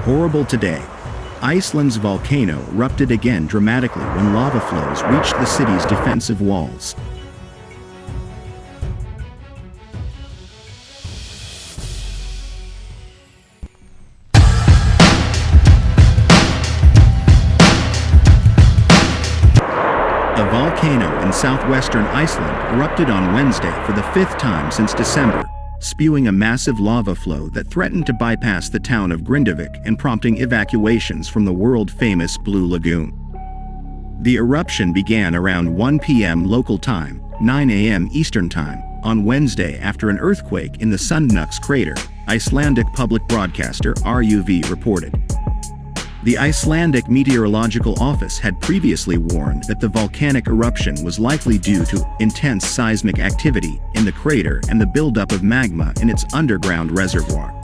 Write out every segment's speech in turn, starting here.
Horrible today. Iceland's volcano erupted again dramatically when lava flows reached the city's defensive walls. A volcano in southwestern Iceland erupted on Wednesday for the fifth time since December, spewing a massive lava flow that threatened to bypass the town of Grindavík and prompting evacuations from the world-famous Blue Lagoon. The eruption began around 1 p.m. local time, 9 a.m. Eastern Time, on Wednesday after an earthquake in the Sundhnúks crater, Icelandic public broadcaster RUV reported. The Icelandic Meteorological Office had previously warned that the volcanic eruption was likely due to intense seismic activity in the crater and the buildup of magma in its underground reservoir.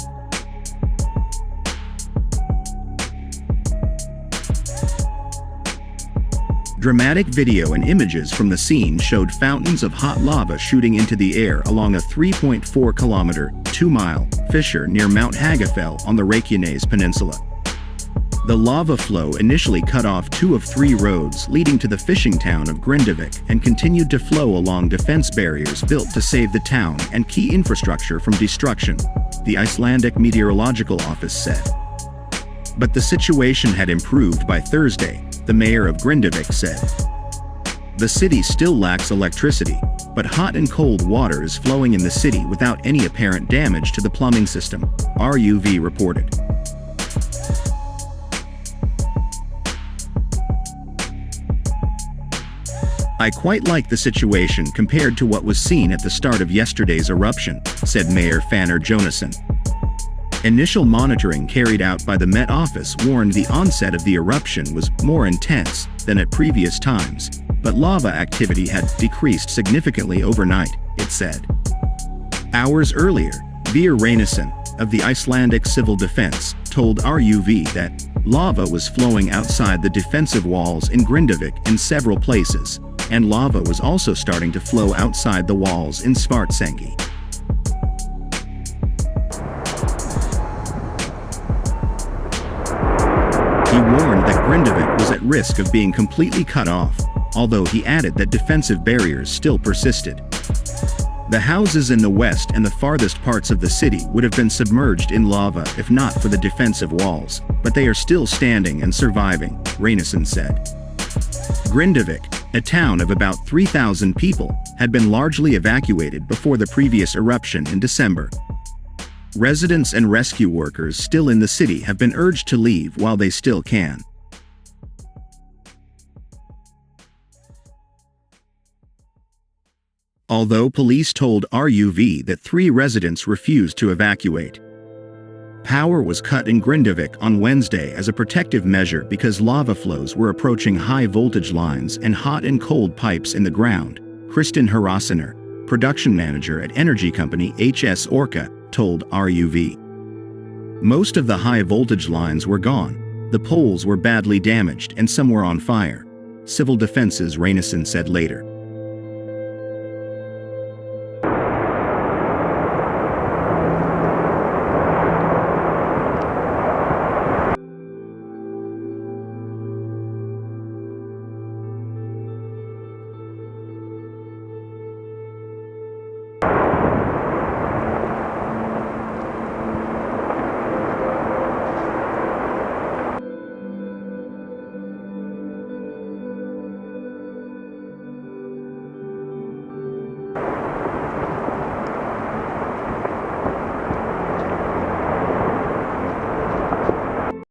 Dramatic video and images from the scene showed fountains of hot lava shooting into the air along a 3.4-kilometer, 2-mile, fissure near Mount Hagafell on the Reykjanes Peninsula. The lava flow initially cut off 2 of 3 roads leading to the fishing town of Grindavík and continued to flow along defense barriers built to save the town and key infrastructure from destruction, the Icelandic Meteorological Office said. But the situation had improved by Thursday, the mayor of Grindavík said. The city still lacks electricity, but hot and cold water is flowing in the city without any apparent damage to the plumbing system, RUV reported. I quite like the situation compared to what was seen at the start of yesterday's eruption, said Mayor Fannar Jónasson. Initial monitoring carried out by the Met Office warned the onset of the eruption was more intense than at previous times, but lava activity had decreased significantly overnight, it said. Hours earlier, Veer Reynisson, of the Icelandic Civil Defense, told RUV that lava was flowing outside the defensive walls in Grindavík in several places, and lava was also starting to flow outside the walls in Svartsengi. He warned that Grindavík was at risk of being completely cut off, although he added that defensive barriers still persisted. The houses in the west and the farthest parts of the city would have been submerged in lava if not for the defensive walls, but they are still standing and surviving, Reynisson said. Grindavík, a town of about 3,000 people, had been largely evacuated before the previous eruption in December. Residents and rescue workers still in the city have been urged to leave while they still can. Although police told RUV that 3 residents refused to evacuate. Power was cut in Grindavík on Wednesday as a protective measure because lava flows were approaching high-voltage lines and hot and cold pipes in the ground, Kristen Harasiner, production manager at energy company HS Orca, told RUV. Most of the high-voltage lines were gone, the poles were badly damaged and some were on fire, Civil Defense's Reynisson said later.